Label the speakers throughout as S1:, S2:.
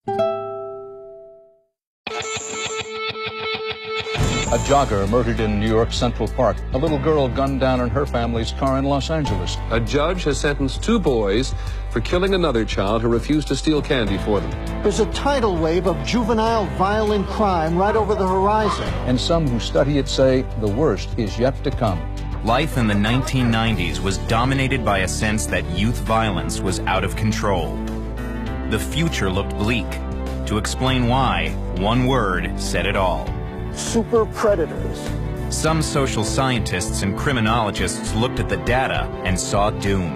S1: A jogger murdered in New York Central Park. A little girl gunned down in her family's car in Los Angeles.
S2: A judge has sentenced 2 boys for killing another child who refused to steal candy for them.
S3: There's a tidal wave of juvenile violent crime right over the horizon.
S1: And some who study it say the worst is yet to come.
S4: Life in the 1990s was dominated by a sense that youth violence was out of control. The future looked bleak. To explain why, one word said it all.
S3: Super predators.
S4: Some social scientists and criminologists looked at the data and saw doom.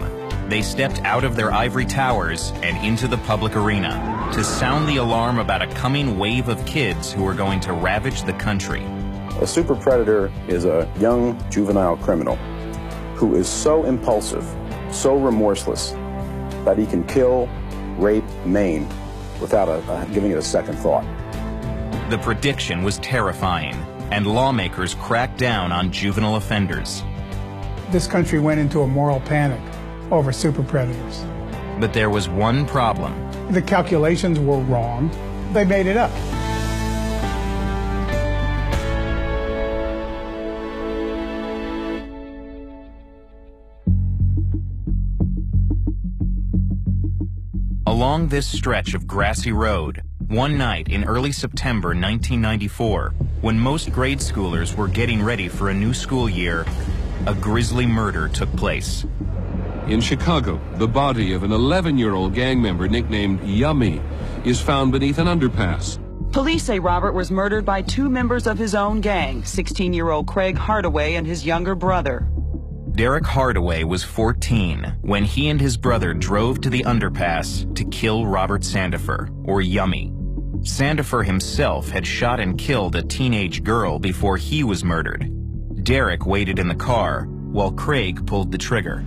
S4: They stepped out of their ivory towers and into the public arena to sound the alarm about a coming wave of kids who were going to ravage the country.
S5: A super predator is a young juvenile criminal who is so impulsive, so remorseless, that he can kill, rape, maim without giving it a second thought.
S4: The prediction was terrifying, and lawmakers cracked down on juvenile offenders.
S6: This country went into a moral panic over super predators.
S4: But there was one problem.
S6: The calculations were wrong. They made it up.
S4: Along this stretch of grassy road, one night in early September 1994, when most grade schoolers were getting ready for a new school year, a grisly murder took place.
S2: In Chicago, the body of an 11-year-old gang member nicknamed Yummy is found beneath an underpass.
S7: Police say Robert was murdered by 2 members of his own gang, 16-year-old Craig Hardaway and his younger brother.
S4: Derek Hardaway was 14 when he and his brother drove to the underpass to kill Robert Sandifer, or Yummy. Sandifer himself had shot and killed a teenage girl before he was murdered. Derek waited in the car while Craig pulled the trigger.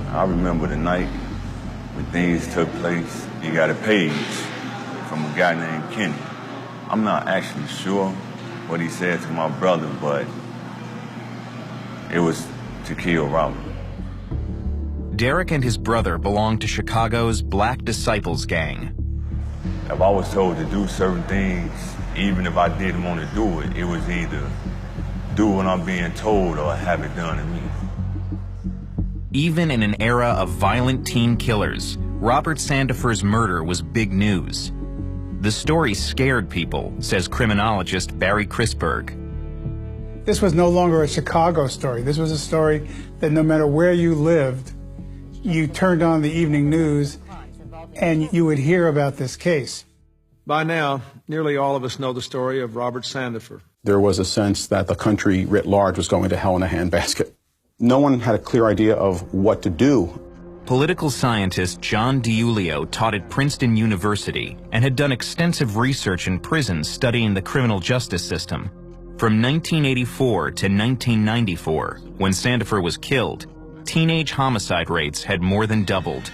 S8: I remember the night when things took place. He got a page from a guy named Kenny. I'm not actually sure what he said to my brother, but it was to kill Robert.
S4: Derek and his brother belonged to Chicago's Black Disciples gang.
S8: If I was told to do certain things, even if I didn't want to do it, it was either do what I'm being told or have it done to me.
S4: Even in an era of violent teen killers, Robert Sandifer's murder was big news. The story scared people, says criminologist Barry Crisberg.
S6: This was no longer a Chicago story. This was a story that no matter where you lived, you turned on the evening news and you would hear about this case.
S9: By now, nearly all of us know the story of Robert Sandifer.
S5: There was a sense that the country writ large was going to hell in a handbasket. No one had a clear idea of what to do.
S4: Political scientist John DiIulio taught at Princeton University and had done extensive research in prisons studying the criminal justice system. From 1984 to 1994, when Sandifer was killed, teenage homicide rates had more than doubled.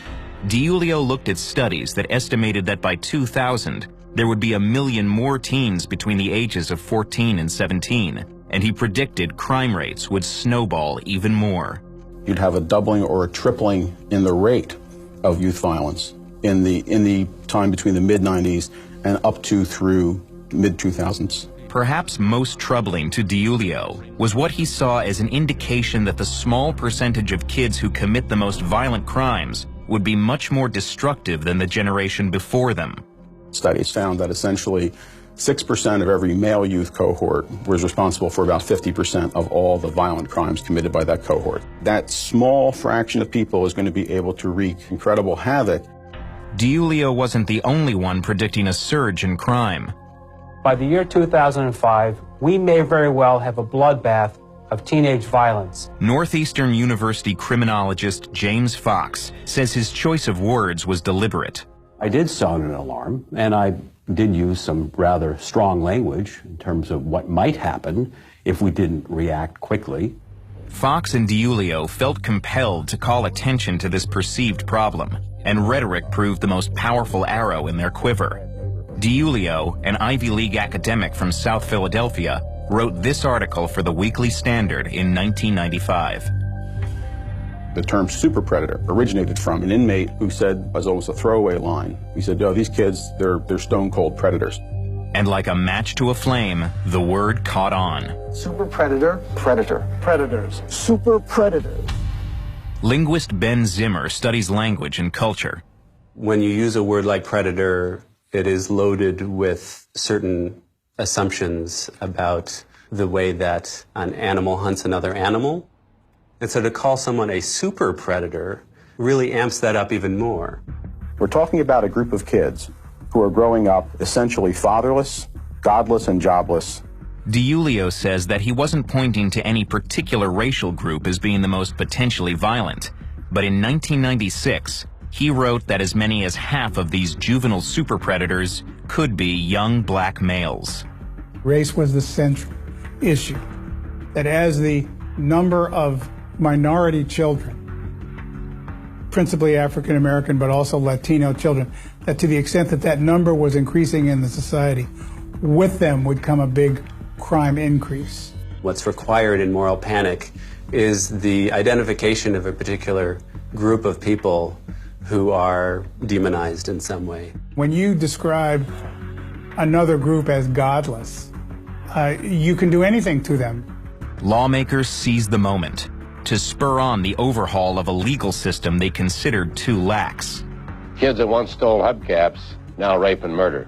S4: DiIulio looked at studies that estimated that by 2000, there would be 1 million more teens between the ages of 14 and 17, and he predicted crime rates would snowball even more.
S5: You'd have a doubling or a tripling in the rate of youth violence in the time between the mid-90s and up to through mid-2000s.
S4: Perhaps most troubling to DiIulio was what he saw as an indication that the small percentage of kids who commit the most violent crimes would be much more destructive than the generation before them.
S5: Studies found that essentially 6% of every male youth cohort was responsible for about 50% of all the violent crimes committed by that cohort. That small fraction of people is going to be able to wreak incredible havoc.
S4: DiIulio wasn't the only one predicting a surge in crime.
S10: By the year 2005, we may very well have a bloodbath of teenage violence.
S4: Northeastern University criminologist James Fox says his choice of words was deliberate.
S11: I did sound an alarm, and I did use some rather strong language in terms of what might happen if we didn't react quickly.
S4: Fox and DiIulio felt compelled to call attention to this perceived problem, and rhetoric proved the most powerful arrow in their quiver. DiIulio, an Ivy League academic from South Philadelphia, wrote this article for the Weekly Standard in 1995.
S5: The term super predator originated from an inmate who said, as almost a throwaway line, he said, "Oh, these kids, they're stone cold predators."
S4: And like a match to a flame, the word caught on.
S3: Super predator, predator, predators, super predators.
S4: Linguist Ben Zimmer studies language and culture.
S12: When you use a word like predator, it is loaded with certain assumptions about the way that an animal hunts another animal. And so to call someone a super predator really amps that up even more.
S5: We're talking about a group of kids who are growing up essentially fatherless, godless, and jobless.
S4: DiIulio says that he wasn't pointing to any particular racial group as being the most potentially violent, but in 1996, he wrote that as many as half of these juvenile super predators could be young black males.
S6: Race was the central issue, that as the number of minority children, principally African American, but also Latino children, that to the extent that that number was increasing in the society, with them would come a big crime increase.
S12: What's required in moral panic is the identification of a particular group of people who are demonized in some way.
S6: When you describe another group as godless, you can do anything to them.
S4: Lawmakers seized the moment to spur on the overhaul of a legal system they considered too lax.
S13: Kids that once stole hubcaps now rape and murder.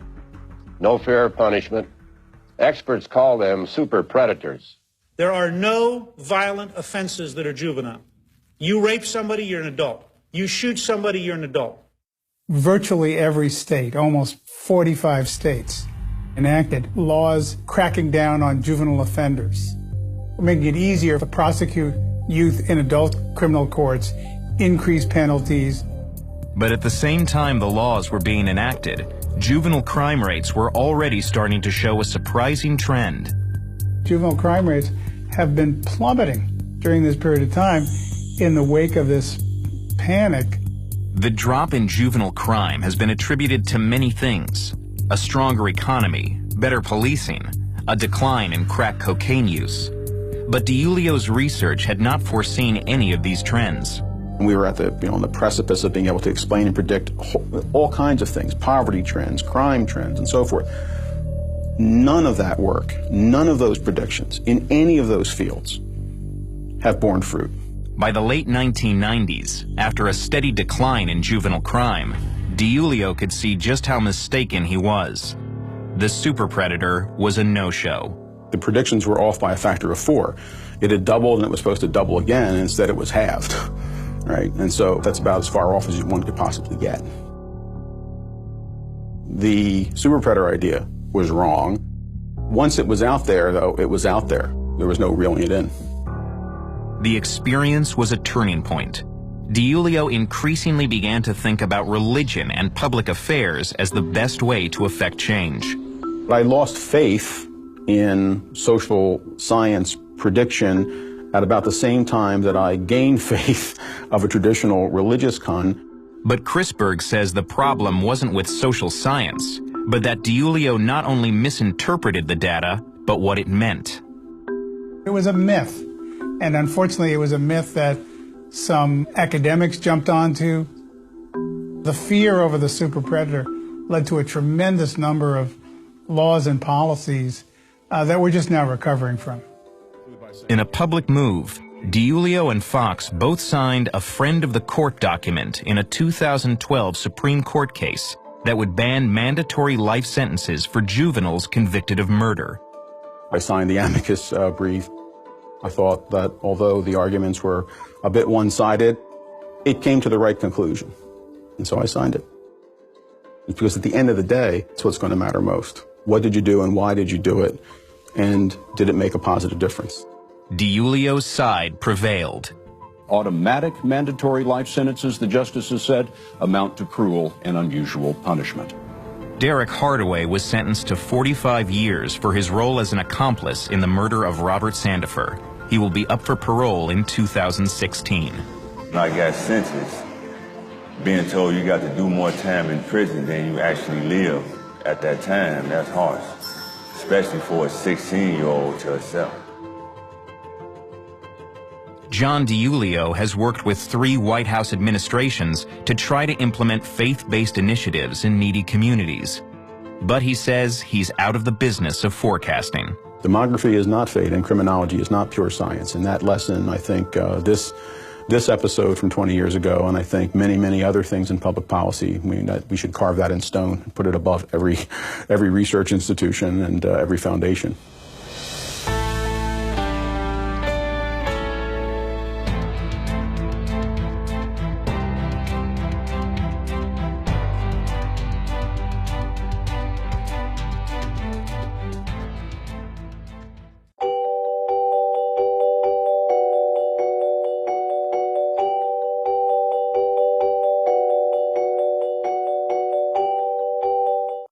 S13: No fear of punishment. Experts call them super predators.
S14: There are no violent offenses that are juvenile. You rape somebody, you're an adult. You shoot somebody, you're an adult.
S6: Virtually every state, almost 45 states, enacted laws cracking down on juvenile offenders, making it easier to prosecute youth in adult criminal courts, increase penalties.
S4: But at the same time the laws were being enacted, juvenile crime rates were already starting to show a surprising trend.
S6: Juvenile crime rates have been plummeting during this period of time in the wake of this panic.
S4: The drop in juvenile crime has been attributed to many things: a stronger economy, better policing, a decline in crack cocaine use. But DiIulio's research had not foreseen any of these trends.
S5: We were at on the precipice of being able to explain and predict all kinds of things, poverty trends, crime trends, and so forth. None of that work, none of those predictions in any of those fields have borne fruit.
S4: By the late 1990s, after a steady decline in juvenile crime, DiIulio could see just how mistaken he was. The super predator was a no-show.
S5: The predictions were off by a factor of 4. It had doubled and it was supposed to double again, and instead it was halved, right? And so that's about as far off as one could possibly get. The super predator idea was wrong. Once it was out there, though, it was out there. There was no reeling it in.
S4: The experience was a turning point. DiIulio increasingly began to think about religion and public affairs as the best way to effect change.
S5: I lost faith in social science prediction at about the same time that I gained faith of a traditional religious kind.
S4: But Chrisberg says the problem wasn't with social science, but that DiIulio not only misinterpreted the data, but what it meant.
S6: It was a myth, and unfortunately it was a myth that some academics jumped onto. The fear over the super predator led to a tremendous number of laws and policies that we're just now recovering from.
S4: In a public move, DiIulio and Fox both signed a friend of the court document in a 2012 Supreme Court case that would ban mandatory life sentences for juveniles convicted of murder.
S5: I signed the amicus brief. I thought that although the arguments were a bit one-sided, it came to the right conclusion. And so I signed it. It's because at the end of the day, it's what's going to matter most. What did you do and why did you do it? And did it make a positive difference?
S4: DiIulio's side prevailed.
S1: Automatic mandatory life sentences, the justices said, amount to cruel and unusual punishment.
S4: Derek Hardaway was sentenced to 45 years for his role as an accomplice in the murder of Robert Sandifer. He will be up for parole in 2016.
S8: When I got sentenced, being told you got to do more time in prison than you actually live at that time, that's harsh, especially for a 16-year-old to accept.
S4: John DiIulio has worked with 3 White House administrations to try to implement faith-based initiatives in needy communities. But he says he's out of the business of forecasting.
S5: Demography is not fate and criminology is not pure science. And that lesson, I think, this episode from 20 years ago, and I think many, many other things in public policy, we should carve that in stone and put it above every research institution and every foundation.